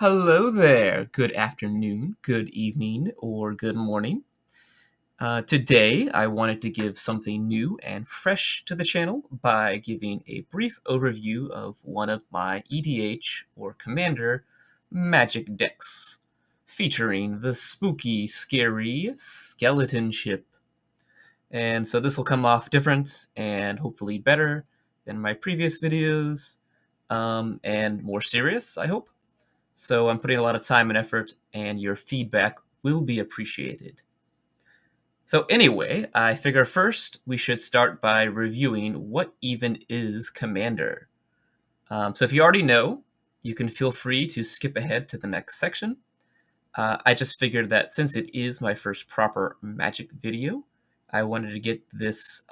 Hello there. Good afternoon, good evening, or good morning. Today, I wanted to give something new and fresh to the channel by giving a brief overview of one of my EDH or Commander magic decks, featuring the spooky, scary skeleton ship. And so this will come off different and hopefully better than my previous videos, and more serious, I hope. So I'm putting a lot of time and effort, and your feedback will be appreciated. So anyway, I figure first we should start by reviewing what even is Commander. So if you already know, you can feel free to skip ahead to the next section. I just figured that since it is my first proper Magic video, I wanted to get this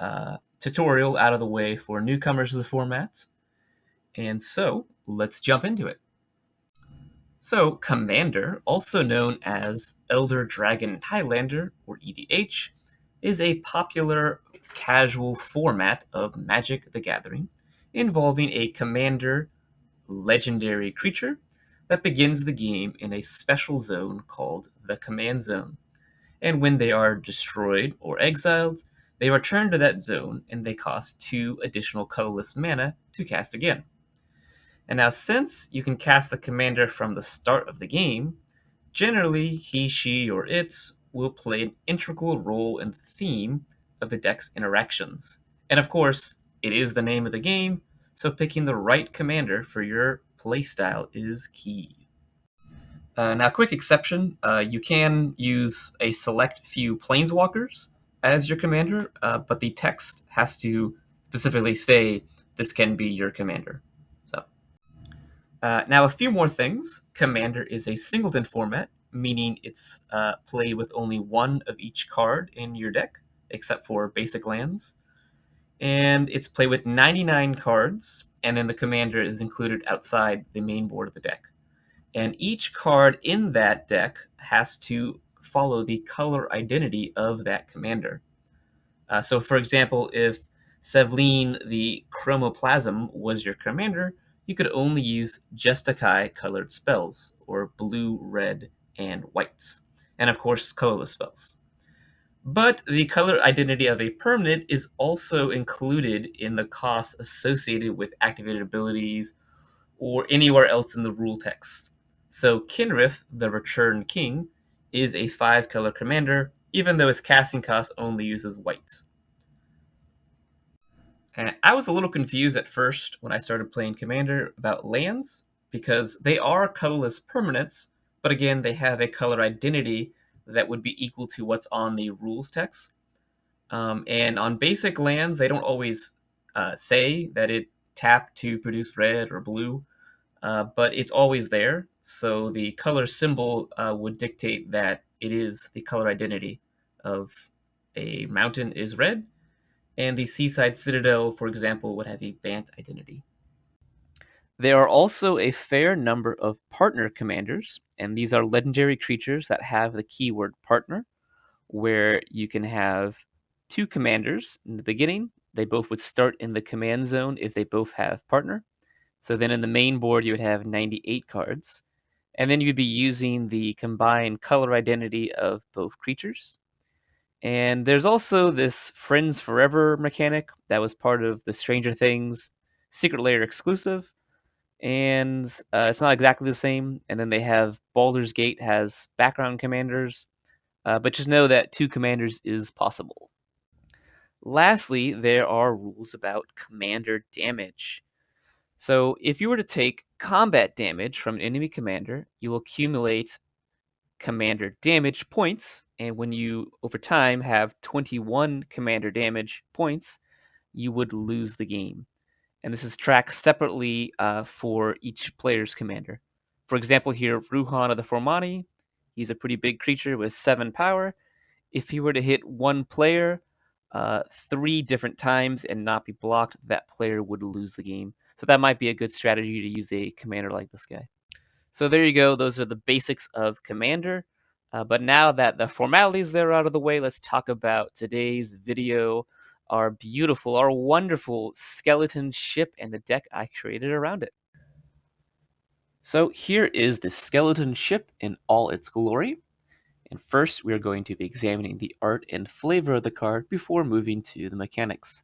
tutorial out of the way for newcomers to the format. And so let's jump into it. So, Commander, also known as Elder Dragon Highlander, or EDH, is a popular casual format of Magic the Gathering involving a commander legendary creature that begins the game in a special zone called the Command Zone. And when they are destroyed or exiled, they return to that zone and they cost 2 additional colorless mana to cast again. And now, since you can cast the commander from the start of the game, generally he, she, or it will play an integral role in the theme of the deck's interactions. And of course, it is the name of the game, so picking the right commander for your playstyle is key. Now, quick exception, you can use a select few planeswalkers as your commander, but the text has to specifically say this can be your commander. So. Now, a few more things. Commander is a singleton format, meaning it's played with only one of each card in your deck, except for basic lands. And it's played with 99 cards, and then the commander is included outside the main board of the deck. And each card in that deck has to follow the color identity of that commander. So, for example, if Sevleen the Chromoplasm was your commander, you could only use Justikai colored spells, or blue, red, and white, and of course, colorless spells. But the color identity of a permanent is also included in the cost associated with activated abilities or anywhere else in the rule text. So Kinrith, the Return King, is a 5-color commander, even though his casting cost only uses white. And I was a little confused at first when I started playing Commander about lands, because they are colorless permanents, but again, they have a color identity that would be equal to what's on the rules text. And on basic lands, they don't always say that it tapped to produce red or blue, but it's always there. So the color symbol would dictate that it is the color identity of a mountain is red, and the Seaside Citadel, for example, would have a Bant identity. There are also a fair number of partner commanders, and these are legendary creatures that have the keyword partner, where you can have 2 commanders in the beginning. They both would start in the command zone if they both have partner. So then in the main board, you would have 98 cards. And then you'd be using the combined color identity of both creatures. And there's also this Friends Forever mechanic that was part of the Stranger Things Secret Lair exclusive, and it's not exactly the same. And then they have Baldur's Gate has background commanders, but just know that 2 commanders is possible. Lastly, there are rules about commander damage. So if you were to take combat damage from an enemy commander, you will accumulate commander damage points, and when you over time have 21 commander damage points, you would lose the game. And this is tracked separately for each player's commander. For example, here, Ruhan of the Formani, he's a pretty big creature with 7 power. If he were to hit one player 3 different times and not be blocked, that player would lose the game. So that might be a good strategy to use a commander like this guy. So there you go. Those are the basics of Commander. But now that the formalities there are out of the way, let's talk about today's video, our beautiful, our wonderful skeleton ship and the deck I created around it. So here is the skeleton ship in all its glory. And first, we are going to be examining the art and flavor of the card before moving to the mechanics.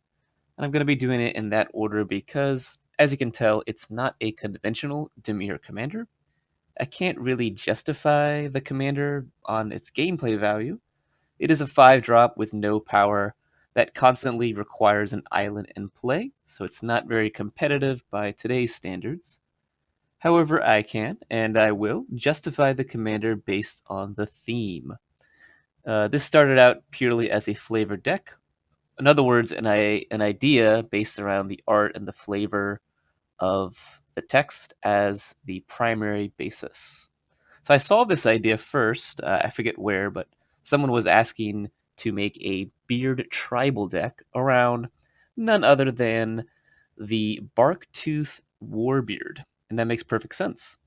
And I'm going to be doing it in that order because, as you can tell, it's not a conventional Dimir commander. I can't really justify the commander on its gameplay value. It is a 5-drop with no power that constantly requires an island in play, so it's not very competitive by today's standards. However, I can, and I will, justify the commander based on the theme. This started out purely as a flavor deck. In other words, an idea based around the art and the flavor of the text as the primary basis. So I saw this idea first, I forget where, but someone was asking to make a beard tribal deck around none other than the Barktooth Warbeard. And that makes perfect sense.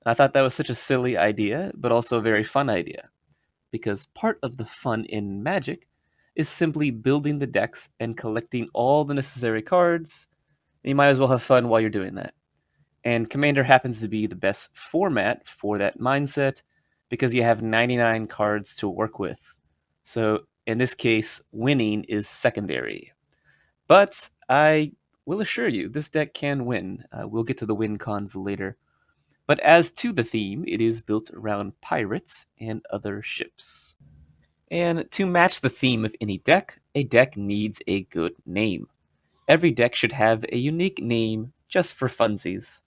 I thought that was such a silly idea, but also a very fun idea, because part of the fun in Magic is simply building the decks and collecting all the necessary cards. And you might as well have fun while you're doing that. And Commander happens to be the best format for that mindset because you have 99 cards to work with. So in this case, winning is secondary. But I will assure you, this deck can win. We'll get to the win cons later. But as to the theme, it is built around pirates and other ships. And to match the theme of any deck, a deck needs a good name. Every deck should have a unique name just for funsies.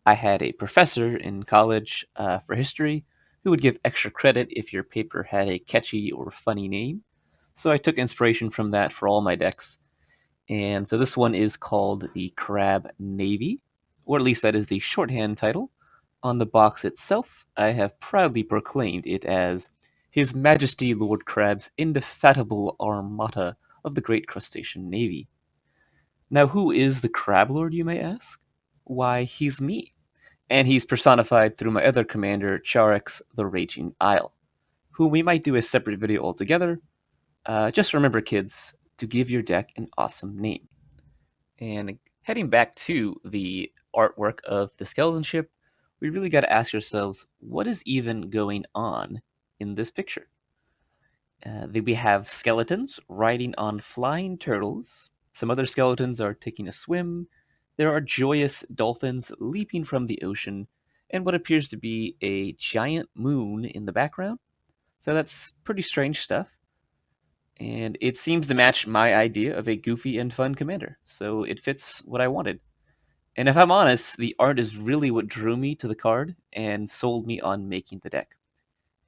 I had a professor in college for history who would give extra credit if your paper had a catchy or funny name. So I took inspiration from that for all my decks. And so this one is called the Crab Navy, or at least that is the shorthand title. On the box itself, I have proudly proclaimed it as His Majesty Lord Crab's indefatigable armada of the Great Crustacean Navy. Now, who is the Crab Lord, you may ask? Why, he's me. And he's personified through my other commander, Charex the Raging Isle, who we might do a separate video altogether. Just remember, kids, to give your deck an awesome name. And heading back to the artwork of the skeleton ship, we really got to ask ourselves, what is even going on in this picture? We have skeletons riding on flying turtles. Some other skeletons are taking a swim. There are joyous dolphins leaping from the ocean, and what appears to be a giant moon in the background. So that's pretty strange stuff. And it seems to match my idea of a goofy and fun commander, so it fits what I wanted. And if I'm honest, the art is really what drew me to the card and sold me on making the deck.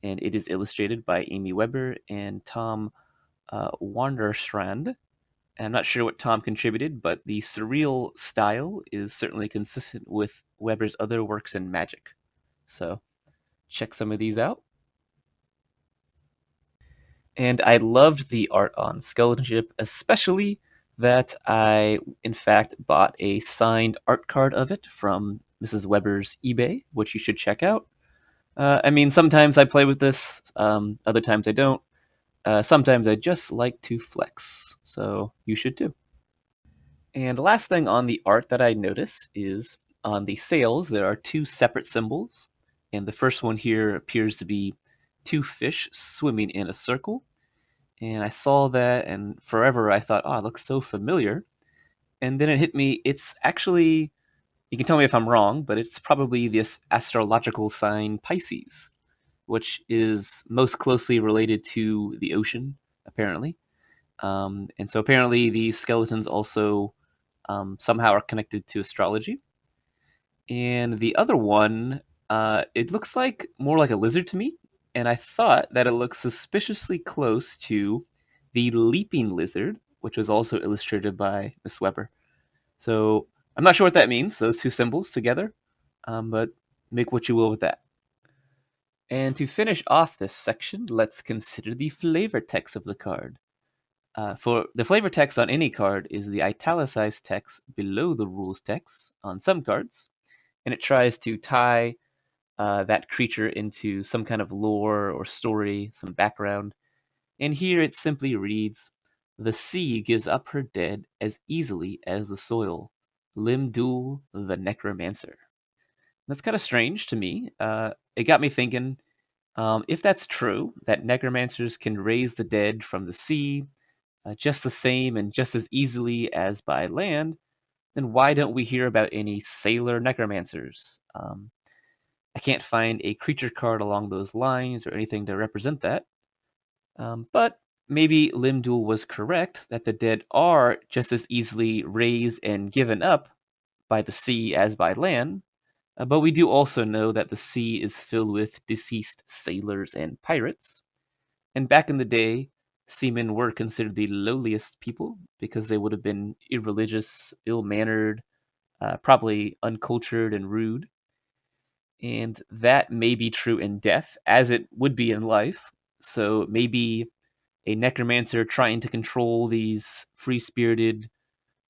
And it is illustrated by Amy Weber and Tom Wanderstrand. I'm not sure what Tom contributed, but the surreal style is certainly consistent with Weber's other works in Magic. So check some of these out. And I loved the art on Skeleton Ship, especially that I, in fact, bought a signed art card of it from Mrs. Weber's eBay, which you should check out. I mean, sometimes I play with this, other times I don't. Sometimes I just like to flex, so you should too. And the last thing on the art that I notice is on the sails, there are two separate symbols. And the first one here appears to be two fish swimming in a circle. And I saw that, and forever I thought, oh, it looks so familiar. And then it hit me, it's actually, you can tell me if I'm wrong, but it's probably this astrological sign Pisces, which is most closely related to the ocean, apparently. And so apparently these skeletons also somehow are connected to astrology. And the other one, it looks like more like a lizard to me. And I thought that it looks suspiciously close to the leaping lizard, which was also illustrated by Miss Weber. So I'm not sure what that means, those two symbols together, but make what you will with that. And to finish off this section, let's consider the flavor text of the card. For the flavor text on any card is the italicized text below the rules text on some cards, and it tries to tie that creature into some kind of lore or story, some background. And here it simply reads, "The sea gives up her dead as easily as the soil. Limdul the Necromancer." That's kind of strange to me. It got me thinking, if that's true, that necromancers can raise the dead from the sea just the same and just as easily as by land, then why don't we hear about any sailor necromancers? I can't find a creature card along those lines or anything to represent that. But maybe Limdul was correct that the dead are just as easily raised and given up by the sea as by land. But we do also know that the sea is filled with deceased sailors and pirates. And back in the day, seamen were considered the lowliest people because they would have been irreligious, ill mannered, probably uncultured and rude. And that may be true in death, as it would be in life. So maybe a necromancer trying to control these free spirited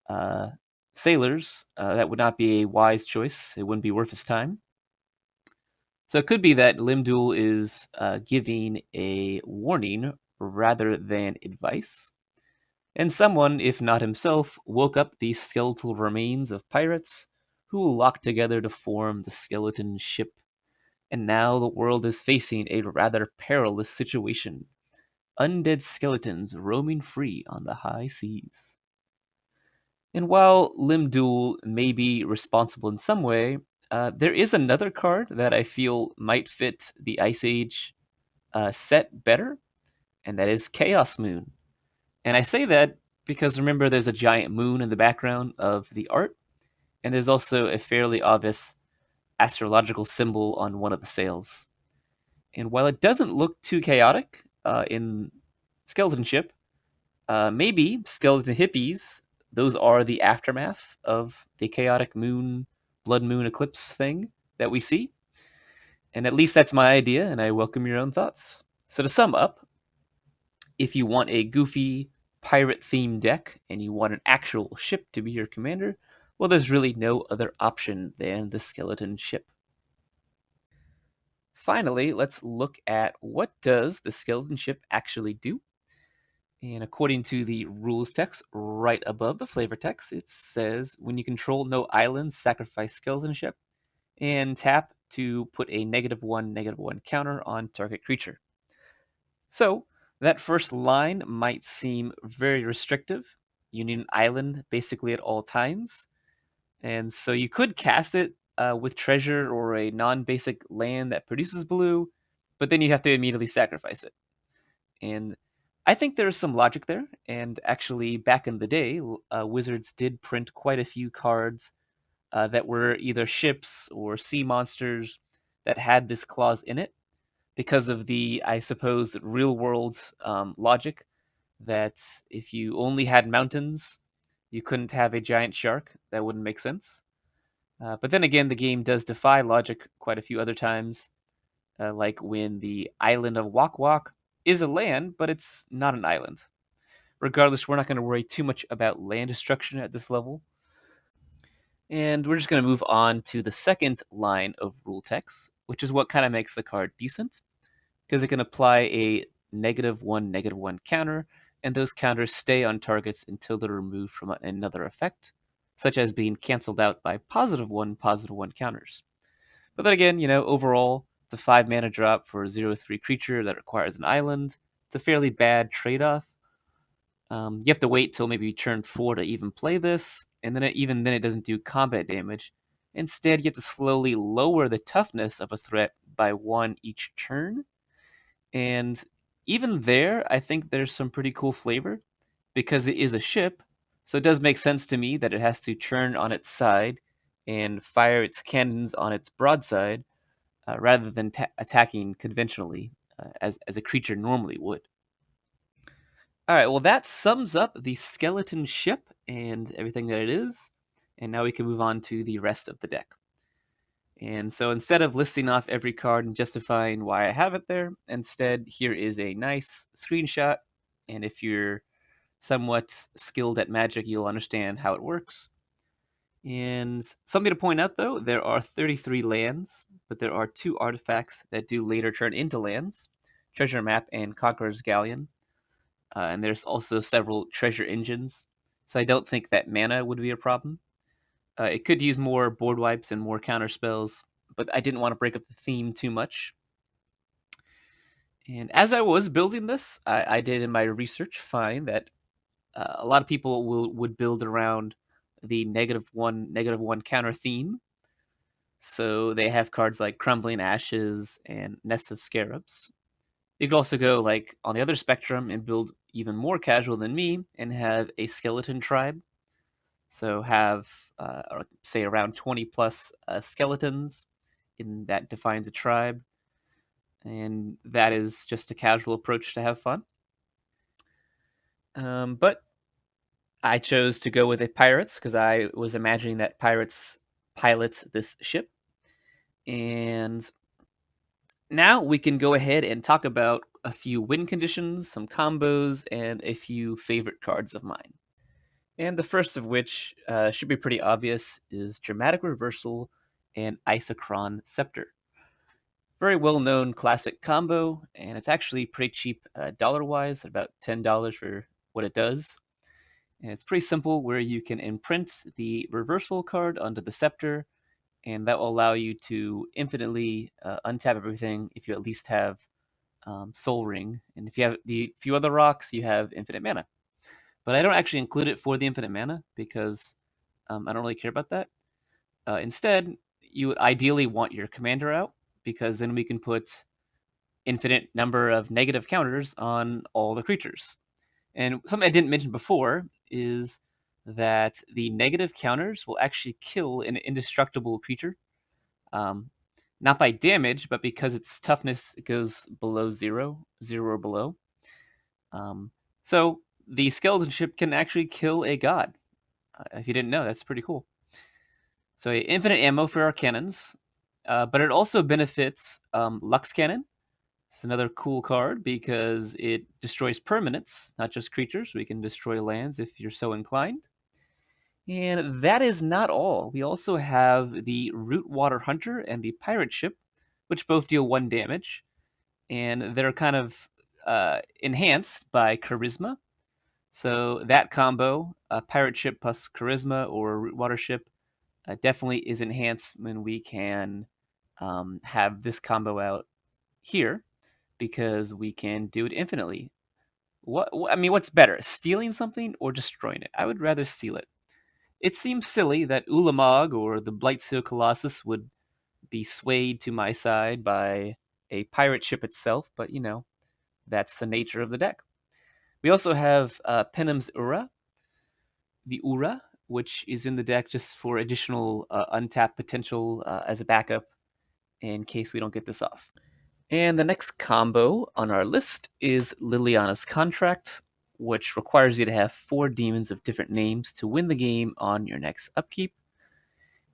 uh, sailors, that would not be a wise choice. It wouldn't be worth his time. So it could be that Limdul is giving a warning rather than advice. And someone, if not himself, woke up these skeletal remains of pirates who locked together to form the skeleton ship. And now the world is facing a rather perilous situation. Undead skeletons roaming free on the high seas. And while Limdul may be responsible in some way, there is another card that I feel might fit the Ice Age set better, and that is Chaos Moon. And I say that because remember, there's a giant moon in the background of the art, and there's also a fairly obvious astrological symbol on one of the sails. And while it doesn't look too chaotic in Skeleton Ship, maybe Skeleton Hippies, those are the aftermath of the chaotic moon, blood moon eclipse thing that we see. And at least that's my idea, and I welcome your own thoughts. So to sum up, if you want a goofy pirate themed deck and you want an actual ship to be your commander, well, there's really no other option than the Skeleton Ship. Finally, let's look at what does the Skeleton Ship actually do. And according to the rules text right above the flavor text, it says when you control no islands, sacrifice Skeleton Ship and tap to put a -1/-1 counter on target creature. So that first line might seem very restrictive. You need an island basically at all times. And so you could cast it with treasure or a non basic land that produces blue, but then you have to immediately sacrifice it. And I think there's some logic there. And actually, back in the day, Wizards did print quite a few cards that were either ships or sea monsters that had this clause in it because of the, I suppose, real world logic that if you only had mountains, you couldn't have a giant shark. That wouldn't make sense. But then again, the game does defy logic quite a few other times, like when the island of Wak Wak is a land, but it's not an island. Regardless, we're not going to worry too much about land destruction at this level. And we're just going to move on to the second line of rule text, which is what kind of makes the card decent, because it can apply a -1/-1 counter, and those counters stay on targets until they're removed from another effect, such as being canceled out by +1/+1 counters. But then again, overall, it's a 5 mana drop for a 0/3 creature that requires an island. It's a fairly bad trade off. You have to wait till maybe turn 4 to even play this, and then even then it doesn't do combat damage. Instead, you have to slowly lower the toughness of a threat by 1 each turn. And even there, I think there's some pretty cool flavor because it is a ship. So it does make sense to me that it has to turn on its side and fire its cannons on its broadside rather than attacking conventionally as a creature normally would. All right, well, that sums up the skeleton ship and everything that it is. And now we can move on to the rest of the deck. And so instead of listing off every card and justifying why I have it there, instead, here is a nice screenshot. And if you're somewhat skilled at Magic, you'll understand how it works. And something to point out, though, there are 33 lands, but there are 2 artifacts that do later turn into lands, Treasure Map and Conqueror's Galleon. And there's also several treasure engines, so I don't think that mana would be a problem. It could use more board wipes and more counter spells, but I didn't want to break up the theme too much. And as I was building this, I did in my research find that a lot of people would build around the -1 counter theme. So they have cards like Crumbling Ashes and Nest of Scarabs. You could also go like on the other spectrum and build even more casual than me and have a skeleton tribe. So have say around 20 plus skeletons, and that defines a tribe. And that is just a casual approach to have fun. But I chose to go with a pirates because I was imagining that pirates pilot this ship. And now we can go ahead and talk about a few win conditions, some combos, and a few favorite cards of mine. And the first of which should be pretty obvious is Dramatic Reversal and Isochron Scepter. Very well known classic combo, and it's actually pretty cheap dollar wise, about $10 for what it does. And it's pretty simple where you can imprint the reversal card onto the scepter, and that will allow you to infinitely untap everything if you at least have Soul Ring. And if you have the few other rocks, you have infinite mana. But I don't actually include it for the infinite mana because I don't really care about that. Instead, you would ideally want your commander out because then we can put infinite number of negative counters on all the creatures. And something I didn't mention before is that the negative counters will actually kill an indestructible creature. Um, not by damage, but because its toughness goes below 0 or below. So the skeleton ship can actually kill a god. If you didn't know, that's pretty cool. So infinite ammo for our cannons, but it also benefits Lux Cannon. It's another cool card because it destroys permanents, not just creatures. We can destroy lands if you're so inclined. And that is not all. We also have the Root Water Hunter and the Pirate Ship, which both deal 1 damage. And they're kind of enhanced by Charisma. So that combo, Pirate Ship plus Charisma or Root Water Ship, definitely is enhanced when we can have this combo out here because we can do it infinitely. I mean, what's better, stealing something or destroying it? I would rather steal it. It seems silly that Ulamog or the Blightsteel Colossus would be swayed to my side by a pirate ship itself, but that's the nature of the deck. We also have Penum's Ura, the Ura, which is in the deck just for additional untapped potential as a backup in case we don't get this off. And the next combo on our list is Liliana's Contract, which requires you to have 4 demons of different names to win the game on your next upkeep.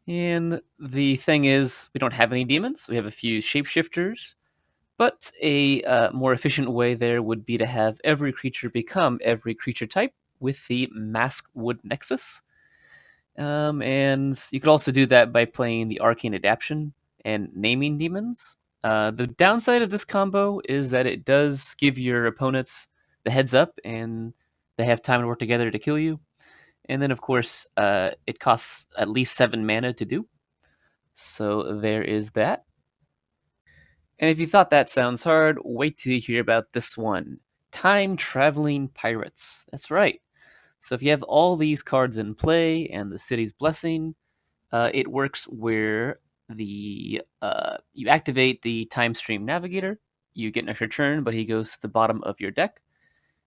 And the thing is, we don't have any demons. We have a few shapeshifters, but a more efficient way there would be to have every creature become every creature type with the Maskwood Nexus. And you could also do that by playing the Arcane Adaptation and naming demons. The downside of this combo is that it does give your opponents the heads up and they have time to work together to kill you. And then, of course, it costs at least 7 mana to do. So there is that. And if you thought that sounds hard, wait till you hear about this one. Time Traveling Pirates. That's right. So if you have all these cards in play and the City's Blessing, it works where you activate the Time Stream Navigator. You get an extra turn, but he goes to the bottom of your deck.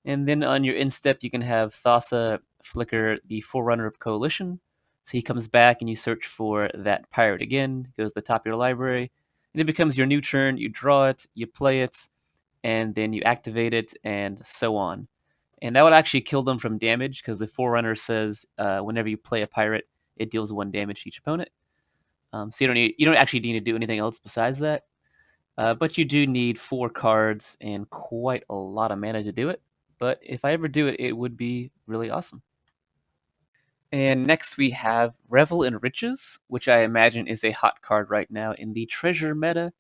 And then on your end step, you can have Thassa flicker the Forerunner of Coalition. So he comes back and you search for that pirate again, goes to the top of your library, and it becomes your new turn. You draw it, you play it, and then you activate it, and so on. And that would actually kill them from damage because the Forerunner says whenever you play a pirate, it deals 1 damage to each opponent. So you don't actually need to do anything else besides that. But you do need 4 cards and quite a lot of mana to do it. But if I ever do it, it would be really awesome. And next we have Revel in Riches, which I imagine is a hot card right now in the treasure meta.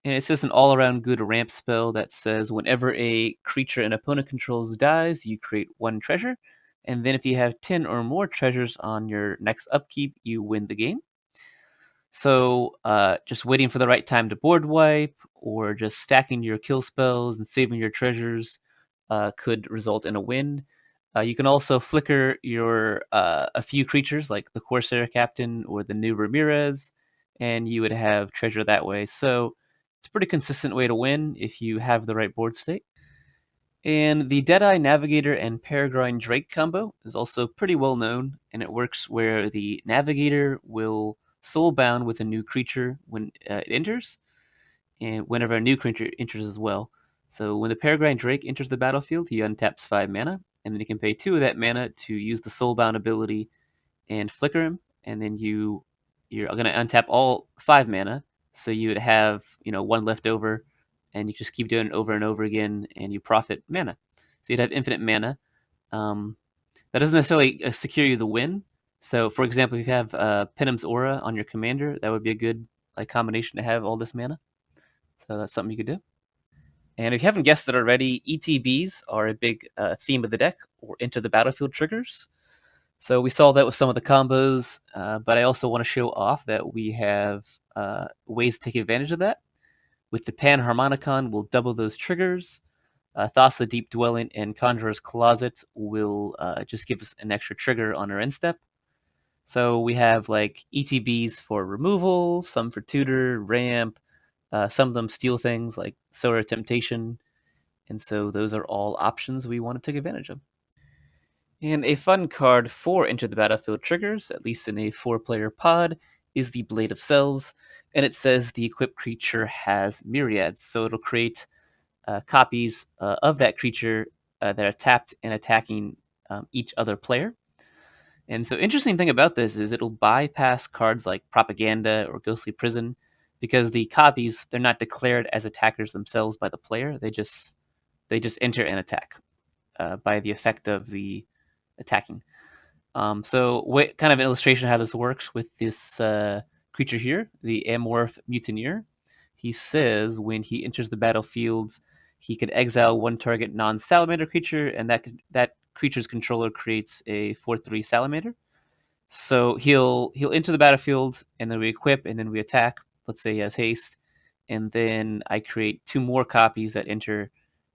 And it's just an all-around good ramp spell that says whenever a creature an opponent controls dies, you create 1 treasure. And then if you have 10 or more treasures on your next upkeep, you win the game. So just waiting for the right time to board wipe, or just stacking your kill spells and saving your treasures could result in a win. You can also flicker your a few creatures like the Corsair Captain or the new Ramirez, and you would have treasure that way. So it's a pretty consistent way to win if you have the right board state. And the Deadeye Navigator and Peregrine Drake combo is also pretty well known, and it works where the Navigator will soulbound with a new creature when it enters, and whenever a new creature enters as well. So when the Peregrine Drake enters the battlefield, he untaps 5 mana, and then you can pay 2 of that mana to use the soulbound ability and flicker him, and then you're going to untap all 5 mana, so you would have 1 left over, and you just keep doing it over and over again, and you profit mana. So you'd have infinite mana. That doesn't necessarily secure you the win. So, for example, if you have Penum's Aura on your commander, that would be a good combination to have all this mana. So that's something you could do. And if you haven't guessed it already, ETBs are a big theme of the deck, or Enter the Battlefield triggers. So we saw that with some of the combos, but I also want to show off that we have ways to take advantage of that. With the Panharmonicon, we'll double those triggers. Thassa Deep Dwelling and Conjurer's Closet will just give us an extra trigger on our end step. So we have like ETBs for removal, some for tutor, ramp, some of them steal things like Solar Temptation, and so those are all options we want to take advantage of. And a fun card for Enter the Battlefield triggers, at least in a 4-player pod, is the Blade of Selves, and it says the equipped creature has myriads, so it'll create copies of that creature that are tapped and attacking each other player. And so, interesting thing about this is it'll bypass cards like Propaganda or Ghostly Prison, because the copies, they're not declared as attackers themselves by the player. They just enter and attack by the effect of the attacking. So, what kind of an illustration of how this works with this creature here, the Amorph Mutineer? He says when he enters the battlefield, he could exile one target non-salamander creature, and that creature's controller creates a 4/3 salamander. So he'll enter the battlefield, and then we equip, and then we attack. Let's say he has haste, and then I create 2 more copies that enter,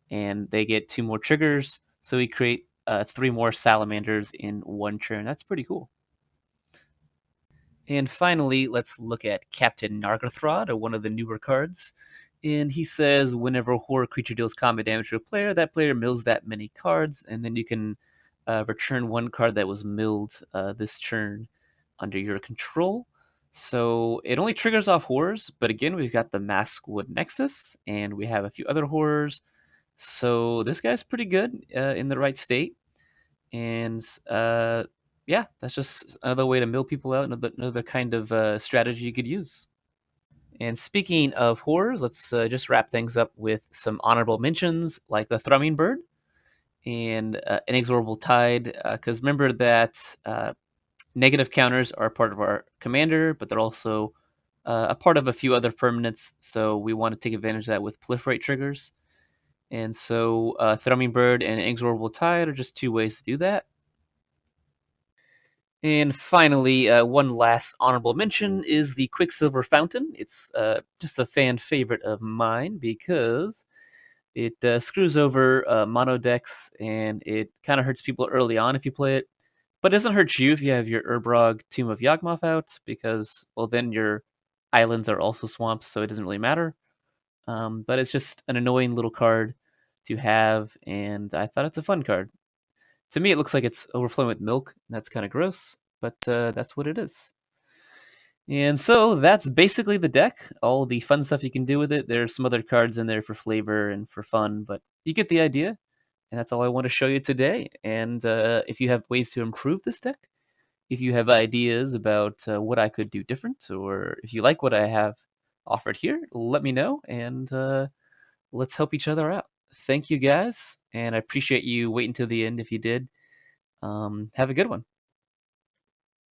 and they get 2 more triggers. So we create 3 more salamanders in 1 turn. That's pretty cool. And finally, let's look at Captain Nargothrond, or one of the newer cards. And he says whenever a horror creature deals combat damage to a player, that player mills that many cards, and then you can return 1 card that was milled this turn under your control. So it only triggers off horrors, but again, we've got the Maskwood Nexus, and we have a few other horrors. So this guy's pretty good in the right state. And yeah, that's just another way to mill people out, another kind of strategy you could use. And speaking of horrors, let's just wrap things up with some honorable mentions, like the Thrumming Bird and Inexorable Tide, because remember that negative counters are part of our commander, but they're also a part of a few other permanents, so we want to take advantage of that with proliferate triggers. And so Thrumming Bird and Inexorable Tide are just 2 ways to do that. And finally, one last honorable mention is the Quicksilver Fountain. It's just a fan favorite of mine because it screws over mono decks, and it kind of hurts people early on if you play it. But it doesn't hurt you if you have your Urbrog Tomb of Yawgmoth out, because, well, then your islands are also swamps, so it doesn't really matter. But it's just an annoying little card to have, and I thought it's a fun card. To me, it looks like it's overflowing with milk, and that's kind of gross, but that's what it is. And so that's basically the deck. All the fun stuff you can do with it. There's some other cards in there for flavor and for fun, but you get the idea. And that's all I want to show you today. And if you have ways to improve this deck, if you have ideas about what I could do different, or if you like what I have offered here, let me know, and let's help each other out. Thank you guys, and I appreciate you waiting till the end if you did. Have a good one.